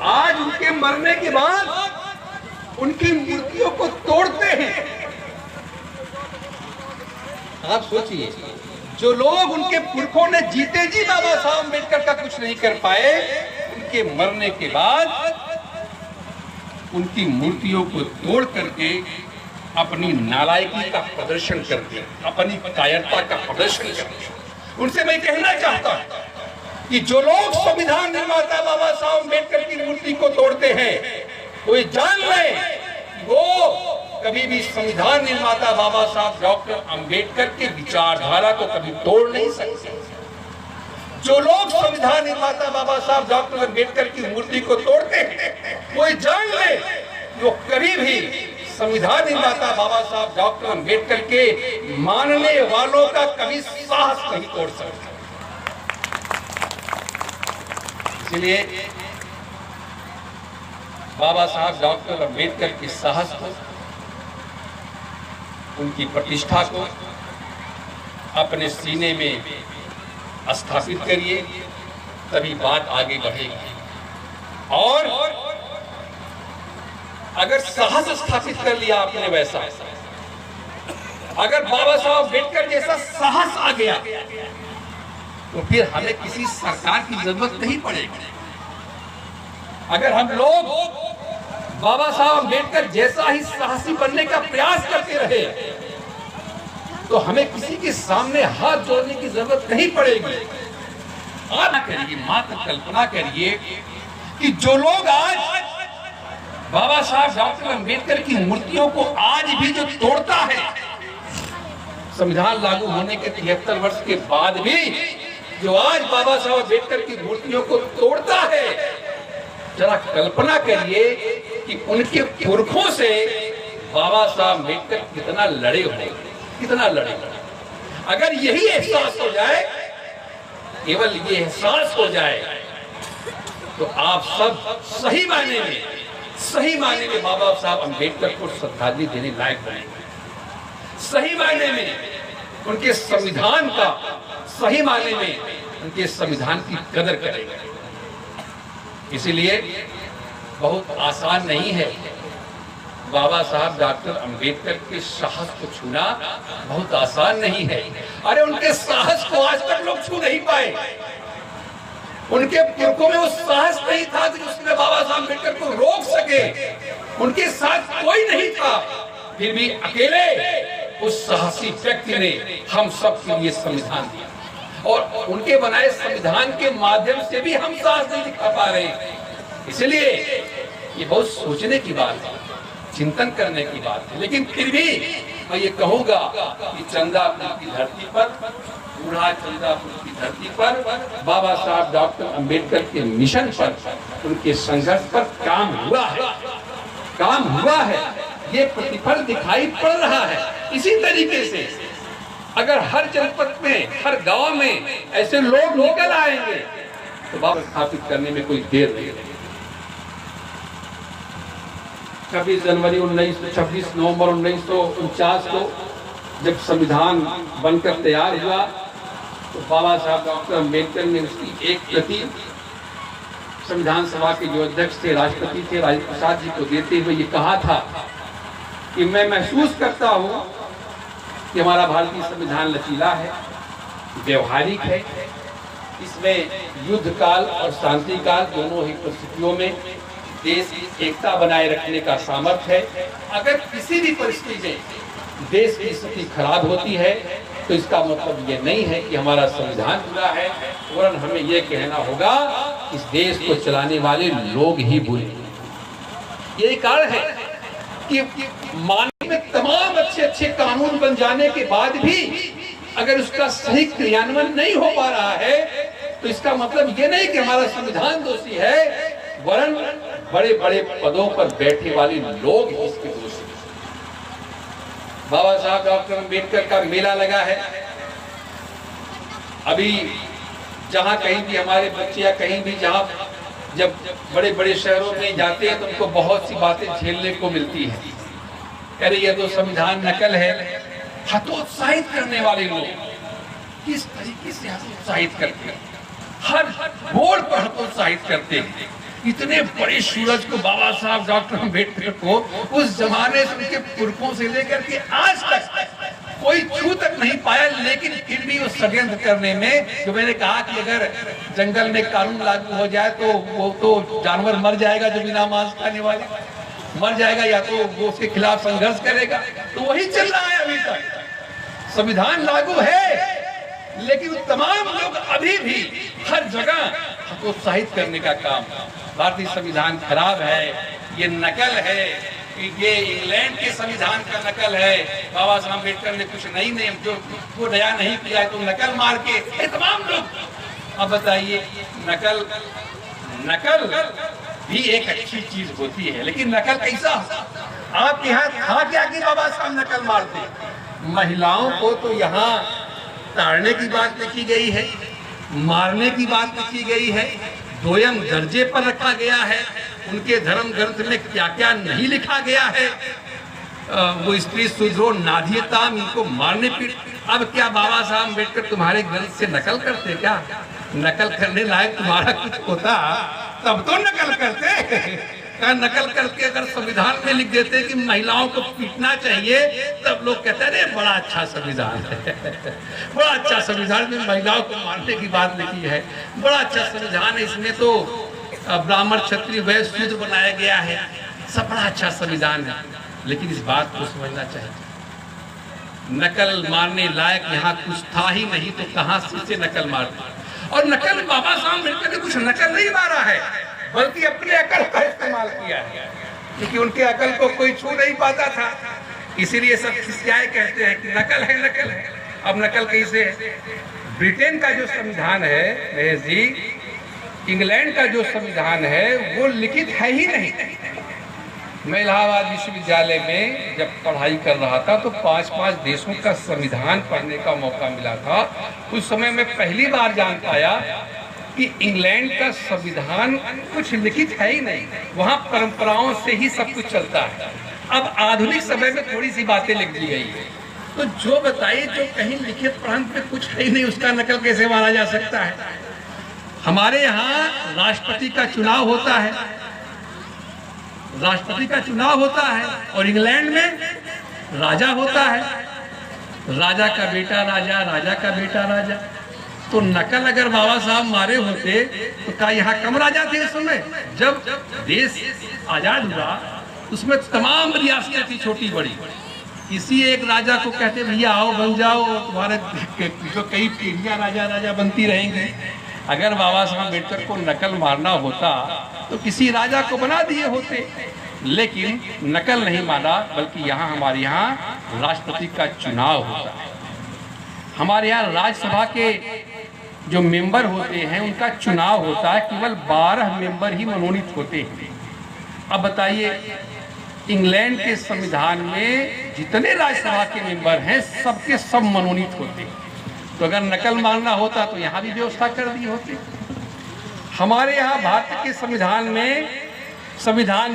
आज उनके मरने के बाद उनकी मूर्तियों को तोड़ते हैं। आप सोचिए, जो लोग उनके पुरखों ने जीते जी बाबा साहब अम्बेडकर का कुछ नहीं कर पाए, उनके मरने के बाद उनकी मूर्तियों को तोड़ करके अपनी नालायकी का प्रदर्शन करते हैं, अपनी कायरता का प्रदर्शन करते हैं। उनसे मैं कहना चाहता हूं कि जो लोग संविधान निर्माता बाबा साहब अम्बेडकर की मूर्ति को तोड़ते हैं, वो जान लें वो कभी भी संविधान निर्माता बाबा साहब डॉक्टर अम्बेडकर के विचारधारा को कभी तोड़ नहीं सकते। जो लोग संविधान निर्माता बाबा साहब डॉक्टर अम्बेडकर की मूर्ति को तोड़ते हैं, वो जान लें वो कभी भी संविधान निर्माता बाबा साहब डॉक्टर अम्बेडकर के मानने वालों का कभी साहस नहीं तोड़ सकते। इसलिए बाबा साहब डॉक्टर अम्बेडकर के साहस को, उनकी प्रतिष्ठा को अपने सीने में स्थापित करिए, तभी बात आगे बढ़ेगी। और अगर साहस स्थापित कर लिया आपने वैसा, अगर बाबा साहब अम्बेडकर जैसा साहस आ गया, तो फिर हमें किसी सरकार की जरूरत नहीं पड़ेगी। अगर हम लोग बाबा साहब अम्बेडकर जैसा ही साहसी बनने का प्रयास करते रहे, तो हमें किसी के सामने हाथ जोड़ने की जरूरत नहीं पड़ेगी। आप करिए, मात्र कल्पना करिए कि जो लोग आज बाबा साहब डॉक्टर अम्बेडकर की मूर्तियों को आज भी जो तोड़ता है, संविधान लागू होने के 73 वर्ष के बाद भी जो आज बाबा साहब अम्बेडकर की मूर्तियों को तोड़ता है, जरा कल्पना करिए कि उनके पुरखों से बाबा साहब अम्बेडकर कितना लड़े होंगे, कितना लड़े। अगर यही एहसास हो जाए, केवल ये एहसास हो जाए, तो आप सब सही मायने में बाबा साहब अम्बेडकर को श्रद्धांजलि देने लायक बनेंगे। सही मायने में उनके संविधान का, सही मायने में उनके संविधान की कदर करेंगे। इसीलिए बहुत आसान नहीं है बाबा साहब डॉक्टर अम्बेडकर के साहस को छूना, बहुत आसान नहीं है। अरे उनके साहस को आज तक लोग छू नहीं पाए। उनके पुरखों में वो साहस नहीं था कि उसने बाबा साहब अम्बेडकर को रोक सके। उनके साथ कोई नहीं था, फिर भी अकेले उस साहसी व्यक्ति ने हम सब के लिए संविधान दिया, और उनके बनाए संविधान के माध्यम से भी हम साहस नहीं दिखा पा रहे हैं। इसलिए ये बहुत सोचने की बात है, चिंतन करने की बात है। लेकिन फिर भी मैं ये कहूंगा कि चंदापुर की धरती पर, बूढ़ा चंदापुर की धरती पर बाबा साहब डॉक्टर अम्बेडकर के मिशन पर, उनके संघर्ष पर काम हुआ है। ये प्रतिफल दिखाई पड़ रहा है। इसी तरीके से अगर हर जनपद में, हर गांव में ऐसे लोग निकल आएंगे, तो बाबा स्थापित करने में कोई देर नहीं लगेगी। 26 जनवरी 26 नवंबर 1949 को जब संविधान बनकर तैयार हुआ, तो बाबा साहब डॉक्टर अम्बेडकर ने उसकी एक प्रति संविधान सभा के जो अध्यक्ष थे, राष्ट्रपति थे, राजेंद्र प्रसाद जी को देते हुए ये कहा था कि मैं महसूस करता हूँ कि हमारा भारतीय संविधान लचीला है, व्यवहारिक है। इसमें युद्ध काल और शांति काल दोनों ही परिस्थितियों में देश की एकता बनाए रखने का सामर्थ्य है। अगर किसी भी परिस्थिति में देश की स्थिति खराब होती है, तो इसका मतलब ये नहीं है कि हमारा संविधान बुरा है, वरन हमें ये कहना होगा इस देश को चलाने वाले लोग ही बुरे। यही कारण है कि मानव में तमाम अच्छे कानून बन जाने के बाद भी अगर उसका सही क्रियान्वयन नहीं हो पा रहा है, तो इसका मतलब ये नहीं कि हमारा संविधान दोषी है, वरन बड़े बड़े पदों पर बैठे वाले लोग ही इसके दोषी। बाबा साहब डॉक्टर अम्बेडकर का मेला लगा है। अभी जहां कहीं भी हमारे बच्चे या कहीं भी जब बड़े बड़े शहरों में जाते हैं, तो उनको बहुत सी बातें झेलने को मिलती है। अरे ये तो संविधान नकल है। हतोत्साहित करने वाले लोग किस तरीके से हतोत्साहित करते हैं, हर बोर्ड पर प्रोत्साहित करते हैं। इतने बड़े सूरज को बाबा साहब डॉक्टर अम्बेडकर को उस जमाने से उनके पुरखों से लेकर के आज तक कोई छू तक नहीं पाया, लेकिन फिर भी उस षड्यंत्र करने में, जो मैंने कहा कि अगर जंगल में कानून लागू हो जाए तो वो तो जानवर मर जाएगा, जो बिना मांस खाने वाले मर जाएगा, या तो वो उसके खिलाफ संघर्ष करेगा, तो वही चल रहा है अभी तक। संविधान लागू है, लेकिन तमाम लोग अभी भी हर जगह प्रोत्साहित करने का काम, भारतीय संविधान खराब है, ये नकल है, ये इंग्लैंड के संविधान का नकल है, बाबा साहब अम्बेडकर ने कुछ नई नियम जो वो नया नहीं किया है तो नकल मार के, ये तमाम लोग। अब बताइए, नकल भी एक अच्छी चीज होती है, लेकिन नकल कैसा? आप यहाँ था क्या कि बाबा साहब नकल मारते? महिलाओं को तो यहाँ ताड़ने की बात लिखी गई है, मारने की बात लिखी गई है, दोयम दर्जे पर रखा गया है। उनके धर्म ग्रंथ में क्या क्या नहीं लिखा गया है, वो स्त्री सुधरो नाधियता, इनको मारने पीट। अब क्या बाबा साहब अम्बेडकर तुम्हारे ग्रंथ से नकल करते? क्या नकल करने लायक तुम्हारा कुछ होता तब तो नकल करते। का नकल करके अगर संविधान में लिख देते कि महिलाओं को पीटना चाहिए, तब लोग कहते हैं बड़ा अच्छा संविधान है, बड़ा अच्छा संविधान में महिलाओं को मारने की बात लिखी है, बड़ा अच्छा संविधान है, इसमें तो ब्राह्मण क्षत्रिय वैश्य शूद्र बनाया गया है, सब बड़ा अच्छा संविधान है। लेकिन इस बात को समझना चाहिए, नकल मारने लायक यहाँ कुछ था ही नहीं, तो कहाँ से नकल मारते? और नकल बाबा साहब अम्बेडकर ने कुछ नकल नहीं मारा है, बल्कि अपने अकल का इस्तेमाल किया है, क्योंकि उनके अकल को कोई छू नहीं पाता था, इसीलिए सब खिसियाए कहते हैं कि नकल है, नकल है। अब नकल कैसे है? ब्रिटेन का जो संविधान है महेश जी, इंग्लैंड का जो संविधान है वो लिखित है ही नहीं। मैं इलाहाबाद विश्वविद्यालय में जब पढ़ाई कर रहा था तो 5-5 देशों का संविधान पढ़ने का मौका मिला था। उस समय मैं पहली बार जान पाया कि इंग्लैंड का संविधान कुछ लिखित है ही नहीं, वहाँ परंपराओं से ही सब कुछ चलता है। अब आधुनिक समय में थोड़ी सी बातें लिख दी गई है, तो जो बताइए जो कहीं लिखित पढ़ंत में कुछ है ही नहीं, उसका नकल कैसे माना जा सकता है? हमारे यहाँ राष्ट्रपति का चुनाव होता है, राष्ट्रपति का चुनाव होता है, और इंग्लैंड में राजा होता है, राजा का बेटा राजा, राजा का बेटा राजा। तो नकल अगर बाबा साहब मारे होते तो क्या यहाँ कम राजा थे? इस समय जब देश आजाद हुआ उसमें तमाम रियासतें थी, छोटी बड़ी, किसी एक राजा को कहते भैया आओ बन जाओ, तुम्हारे जो कई पीढ़ियां राजा राजा बनती रहेंगी। अगर बाबा साहब अम्बेडकर को नकल मारना होता तो किसी राजा को बना दिए होते, लेकिन नकल नहीं माना, बल्कि यहाँ हमारे यहाँ राष्ट्रपति का चुनाव होता है। हमारे यहाँ राज्यसभा के जो मेंबर होते हैं उनका चुनाव होता है, केवल 12 मेंबर ही मनोनीत होते हैं। अब बताइए, इंग्लैंड के संविधान में जितने राज्यसभा के मेंबर हैं सबके सब मनोनीत होते हैं। तो अगर नकल मारना होता तो यहाँ भी व्यवस्था कर दी होती। हमारे यहाँ भारत के संविधान में संविधान